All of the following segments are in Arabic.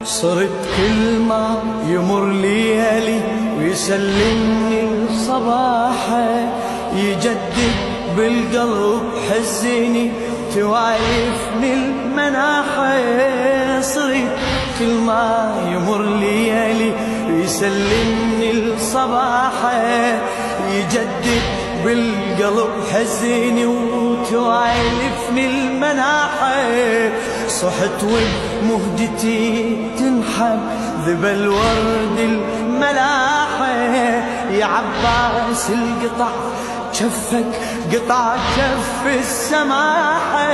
صرت كل ما يمر ليالي ويسلمني صباحه يجدد بالقلب حزني توالفني المناحة. صرت كل ما يمر ليالي ويسلمني الصباحه يجدد بالقلب حزني وتوالفني المناحة. صحت ومهجتي تنحب ذبل الورد الملاحة. يا عباس القطع كفك قطع كف السماحة.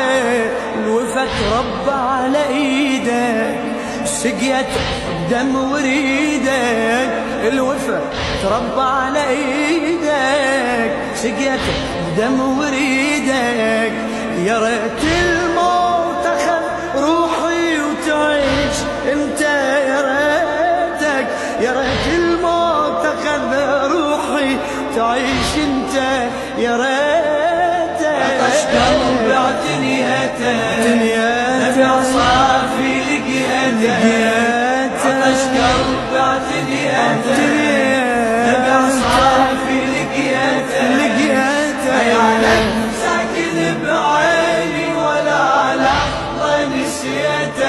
الوفا تربى على ايدك سقيت دم وريدك. الوفا تربى على ايدك سقيت دم وريدك. يا ريت الموت اخذ روحي وتعيش انت. يا ريتك يا ريت الموت اخذ روحي تعيش انت. يا ريتك عطش قلبي اعتنيته نبع صافي لقيته. عطش قلبي اعتنيته نبع صافي لقيته. يا عالم ساكن بعيني ولا لحظة نسيته.